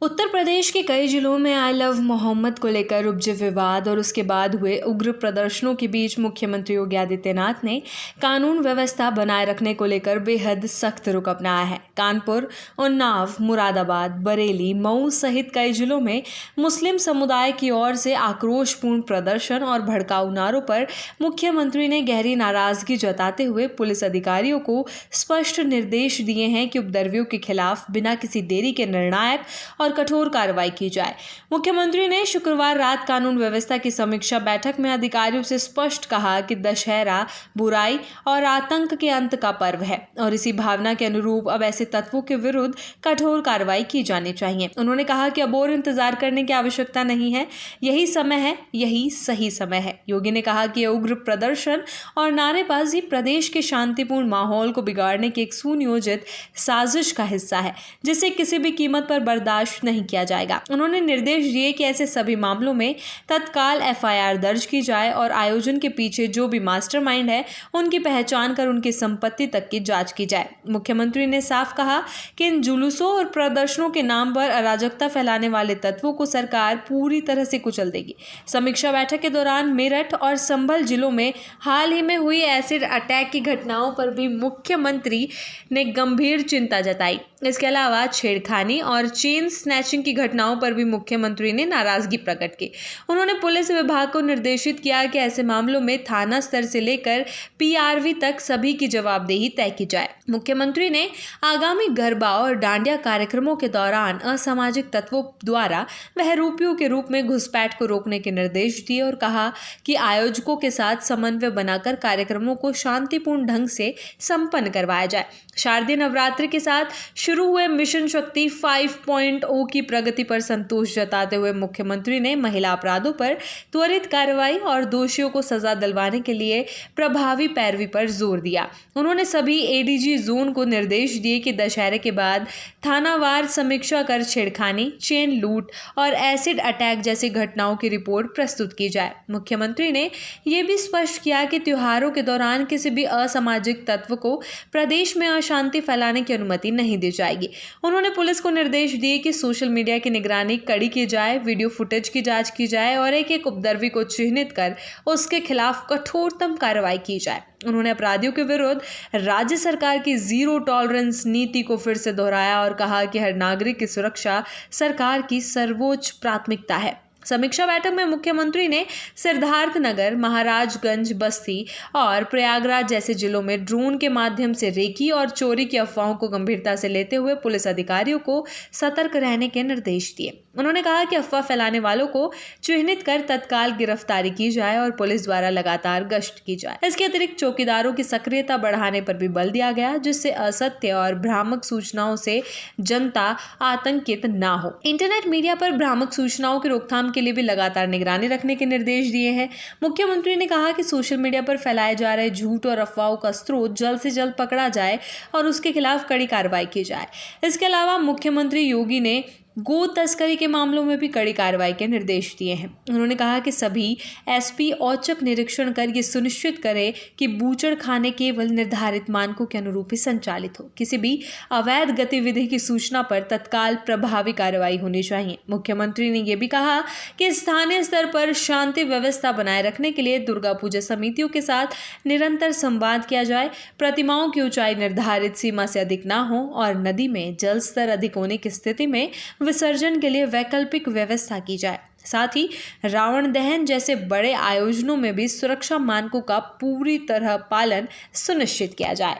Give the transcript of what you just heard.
उत्तर प्रदेश के कई जिलों में आई लव मोहम्मद को लेकर उपजे विवाद और उसके बाद हुए उग्र प्रदर्शनों के बीच मुख्यमंत्री योगी आदित्यनाथ ने कानून व्यवस्था बनाए रखने को लेकर बेहद सख्त रुख अपनाया है। कानपुर, उन्नाव, मुरादाबाद, बरेली, मऊ सहित कई जिलों में मुस्लिम समुदाय की ओर से आक्रोशपूर्ण प्रदर्शन और भड़काऊ नारों पर मुख्यमंत्री ने गहरी नाराजगी जताते हुए पुलिस अधिकारियों को स्पष्ट निर्देश दिए हैं कि उपद्रवियों के खिलाफ बिना किसी देरी के निर्णायक और कठोर कार्रवाई की जाए। मुख्यमंत्री ने शुक्रवार रात कानून व्यवस्था की समीक्षा बैठक में अधिकारियों से स्पष्ट कहा कि दशहरा बुराई और आतंक के अंत का पर्व है और इसी भावना के अनुरूप अब ऐसे तत्वों के विरुद्ध कठोर कार्रवाई की जानी चाहिए। उन्होंने कहा कि अब और इंतजार करने की आवश्यकता नहीं है, यही समय है, यही सही समय है। योगी ने कहा कि यह उग्र प्रदर्शन और नारेबाजी प्रदेश के शांतिपूर्ण माहौल को बिगाड़ने की एक सुनियोजित साजिश का हिस्सा है, जिसे किसी भी कीमत पर बर्दाश्त नहीं किया जाएगा। उन्होंने निर्देश दिए कि ऐसे सभी मामलों में तत्काल एफआईआर दर्ज की जाए और आयोजन के पीछे जो भी मास्टरमाइंड है उनकी पहचान कर उनकी संपत्ति तक की जांच की जाए। मुख्यमंत्री ने साफ कहा कि इन जुलूसों और प्रदर्शनों के नाम पर अराजकता फैलाने वाले तत्वों को सरकार पूरी तरह से कुचल देगी। समीक्षा बैठक के दौरान मेरठ और संभल जिलों में हाल ही में हुई एसिड अटैक की घटनाओं पर भी मुख्यमंत्री ने गंभीर चिंता जताई। इसके अलावा छेड़खानी और चेन स्नैचिंग की घटनाओं पर भी मुख्यमंत्री ने नाराजगी प्रकट की। उन्होंने पुलिस विभाग को निर्देशित किया कि ऐसे मामलों में थाना स्तर से लेकर पीआरवी तक सभी की जवाबदेही तय की जाए। मुख्यमंत्री ने आगामी गरबा और डांडिया कार्यक्रमों के दौरान असामाजिक तत्वों द्वारा बहरूपियों के रूप में घुसपैठ को रोकने के निर्देश दिए और कहा कि आयोजकों के साथ समन्वय बनाकर कार्यक्रमों को शांतिपूर्ण ढंग से संपन्न करवाया जाए। शारदीय नवरात्रि के साथ शुरू हुए मिशन शक्ति 5.0 की प्रगति पर संतोष जताते हुए मुख्यमंत्री ने महिला अपराधों पर त्वरित कार्रवाई और दोषियों को सजा दिलवाने के लिए प्रभावी पैरवी पर जोर दिया। उन्होंने सभी एडीजी जोन को निर्देश दिए कि दशहरे के बाद थानावार समीक्षा कर छेड़खानी, चेन लूट और एसिड अटैक जैसी घटनाओं की रिपोर्ट प्रस्तुत की जाए। मुख्यमंत्री ने यह भी स्पष्ट किया कि त्योहारों के दौरान किसी भी असामाजिक तत्व को प्रदेश में अशांति फैलाने की अनुमति नहीं दी जाएगी। उन्होंने पुलिस को निर्देश दिए कि सोशल मीडिया की निगरानी कड़ी की जाए, वीडियो फुटेज की जांच की जाए और एक एक उपद्रवी को चिन्हित कर उसके खिलाफ कठोरतम कार्रवाई की जाए। उन्होंने अपराधियों के विरुद्ध राज्य सरकार की जीरो टॉलरेंस नीति को फिर से दोहराया और कहा कि हर नागरिक की सुरक्षा सरकार की सर्वोच्च प्राथमिकता है। समीक्षा बैठक में मुख्यमंत्री ने सिद्धार्थनगर, महाराजगंज, बस्ती और प्रयागराज जैसे जिलों में ड्रोन के माध्यम से रेकी और चोरी की अफवाहों को गंभीरता से लेते हुए पुलिस अधिकारियों को सतर्क रहने के निर्देश दिए। उन्होंने कहा कि अफवाह फैलाने वालों को चिन्हित कर तत्काल गिरफ्तारी की जाए और पुलिस द्वारा लगातार गश्त की जाए। इसके अतिरिक्त चौकीदारों की सक्रियता बढ़ाने पर भी बल दिया गया, जिससे असत्य और भ्रामक सूचनाओं से जनता आतंकित ना हो। इंटरनेट मीडिया पर भ्रामक सूचनाओं की रोकथाम के लिए भी लगातार निगरानी रखने के निर्देश दिए हैं। मुख्यमंत्री ने कहा कि सोशल मीडिया पर फैलाए जा रहे झूठ और अफवाहों का स्रोत जल्द से जल्द पकड़ा जाए और उसके खिलाफ कड़ी कार्रवाई की जाए। इसके अलावा मुख्यमंत्री योगी ने गो तस्करी के मामलों में भी कड़ी कार्रवाई के निर्देश दिए हैं। उन्होंने कहा कि सभी एसपी औचक निरीक्षण कर ये सुनिश्चित करें कि बूचड़खाने केवल निर्धारित मानकों के अनुरूप ही संचालित हो। किसी भी अवैध गतिविधि की सूचना पर तत्काल प्रभावी कार्रवाई होनी चाहिए। मुख्यमंत्री ने यह भी कहा कि स्थानीय स्तर पर शांति व्यवस्था बनाए रखने के लिए दुर्गा पूजा समितियों के साथ निरंतर संवाद किया जाए, प्रतिमाओं की ऊंचाई निर्धारित सीमा से अधिक ना हो और नदी में जल स्तर अधिक होने की स्थिति में विसर्जन के लिए वैकल्पिक व्यवस्था की जाए। साथ ही रावण दहन जैसे बड़े आयोजनों में भी सुरक्षा मानकों का पूरी तरह पालन सुनिश्चित किया जाए।